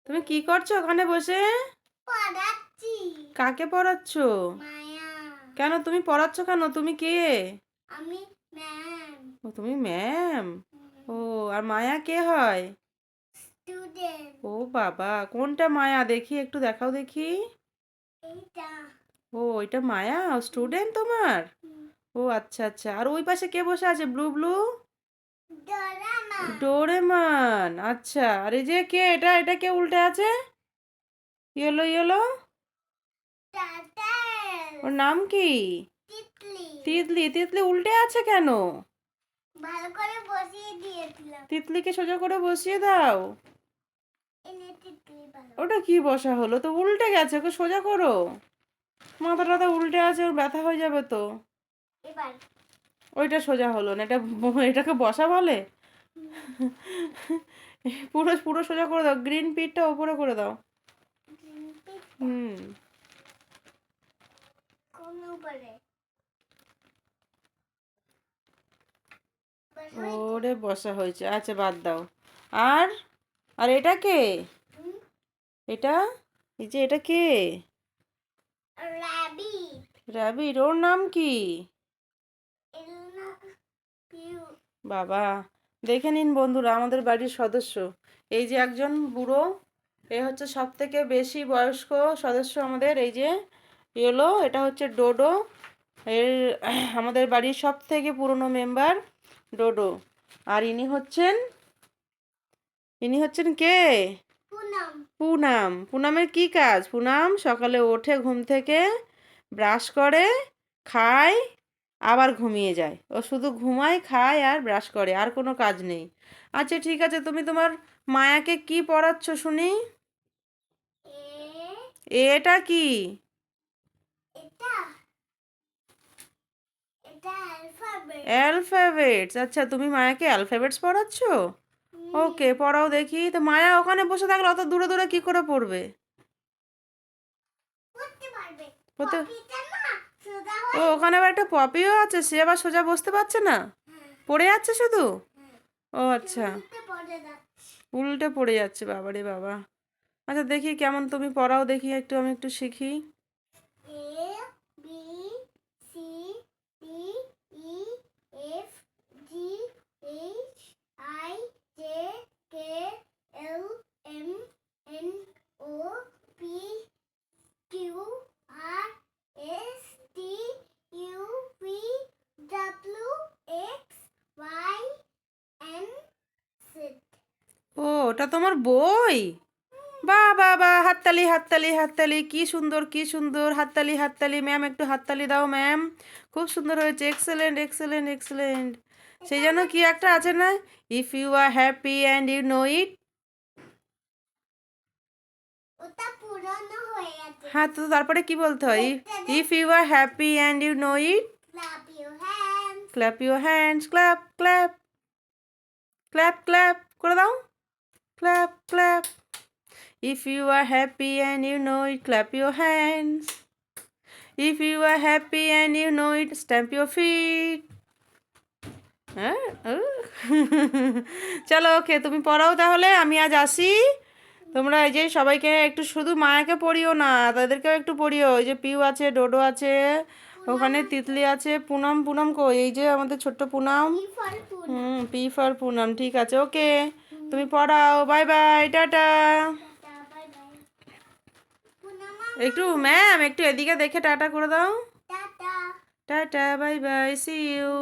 তুমি কি করছো ওখানে বসে? পড়াচ্ছি। কাকে পড়াচ্ছ? মায়া। কেন তুমি পড়াচ্ছ কেন? তুমি কে? আমি ম্যাম। ও তুমি ম্যাম। ও আর মায়া কে হয়? স্টুডেন্ট। ও বাবা, কোনটা মায়া দেখি, একটু দেখাও দেখি। এইটা। ও এটা মায়া স্টুডেন্ট তোমার? ও আচ্ছা আচ্ছা, আর ওই পাশে কে বসে আছে ব্লু ব্লু? ডোরামন। ডোরেমন। আচ্ছা, আর এই যে কে এটা, এটা কে উল্টে আছে? Yellow yellow. টাটাল। ওর নাম কি? তিতলি। তিতলি। তিতলি উল্টে আছে কেন? ভালো করে বসিয়ে দিয়েছিলাম। তিতলিকে সোজা করে বসিয়ে দাও। এনে তিতলি ভালো। ওটা কি বসা হলো? তো উল্টে গেছে, ওকে সোজা করো। মাথা টাথা উল্টে আছে, ওর ব্যথা হয়ে যাবে তো। এবার ওইটা সোজা হলো না, এটা এটাকে বসা বলে? পুরো পুরো সোজা করে দাও, গ্রিন পিঠটা ওপরে করে দাও। হুম। কোন উপরে? ওরে বসা হয়েছে, আচ্ছা বাদ দাও। আর আর এটা কে? এটা, এই যে এটা কে? রাবিট। রাবিট। ওর নাম কি? এলনা পিউ। বাবা, দেখে নিন বন্ধুরা, আমাদের বাড়ির সদস্য এই যে একজন বুড়ো, এ হচ্ছে সব থেকে বেশি বয়স্ক সদস্য আমাদের। এই যে ইয়েলো, এটা হচ্ছে ডোডো। এর আমাদের বাড়ির সব থেকে পুরনো মেম্বার ডোডো। আর ইনি হচ্ছেন কে? পুনম। পুনাম। পুনামের কি কাজ? পুনাম সকালে ওঠে ঘুম থেকে, ব্রাশ করে, খায়, আবার ঘুমিয়ে যায়। ও শুধু ঘুমায়, খায় আর ব্রাশ করে, আর কোনো কাজ নেই। আচ্ছা ঠিক আছে, তুমি তোমার মায়াকে কি পড়াচ্ছ শুনি? এ এটা কি? এটা এটা অ্যালফাবেট। অ্যালফাবেটস। আচ্ছা, তুমি মায়াকে অ্যালফাবেটস পড়াচ্ছ? ওকে, পড়াও দেখি। তো মায়া ওখানে বসে থাকলে অত দূরে দূরে কি করে পড়বে? পড়তে পারবে। হতে পপিটা না সোজা ও হয়। ওখানে আবার একটা পপিও আছে, সে আবার সোজা বসতে পারছে না, পড়ে যাচ্ছে শুধু। ও আচ্ছা, উল্টে পড়ে যাচ্ছে। উল্টে পড়ে যাচ্ছে, বাবারে বাবা। আচ্ছা দেখি কেমন তুমি পড়াও দেখি, একটু আমি একটু শিখি। A B C D E F G H I J K L M N O P Q R S T U V W X Y N Z. ও ওটা তোমার বই? বাহ বাহ বাহ, হাততালি হাততালি হাততালি, কি সুন্দর কি সুন্দর, হাততালি হাততালি। ম্যাম একটু হাততালি দাও ম্যাম, খুব সুন্দর হয়েছে, এক্সেলেন্ট এক্সেলেন্ট এক্সেলেন্ট। সেই জন্য কি একটা আছে না, if you are happy and you know it. ওটা পুরনো হয়ে গেছে। হ্যাঁ, তো তারপরে কি বলতে হয়? If you are happy and you know it, Clap your hands. Clap your hands, clap clap clap clap করে দাও, clap clap. If you are happy and you know it, clap your hands. If you are happy and you know it, stamp your feet. হ্যাঁ চলো ওকে, তুমি পড়াও তাহলে, আমি আজ আসি। তোমরা এই যে সবাইকে একটু, শুধু মায়াকে পড়িও না, তাদেরকেও একটু পড়িও। এই যে পিউ আছে, ডোডো আছে, ওখানে তিতলি আছে, পুনম। পুনম কই? এই যে আমাদের ছোট্ট Punam. P for Puna. P for Punam. ঠিক আছে, ওকে, তুমি পড়াও। Bye bye, tata. Tata, bye bye. Puna একটু mama. ম্যাম একটু এদিকে দেখে টাটা করে দাও। Tata. Tata, bye bye, see you.